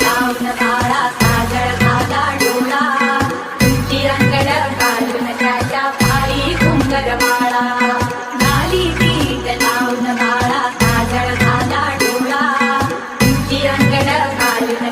लावून बाळा काजळ घाला डोळा तुमची रंगड घालून त्याच्या पायी घुंगर माळा लाली पीठ लावून बाळा काजळ घाला डोळा तुमची रंगड घालून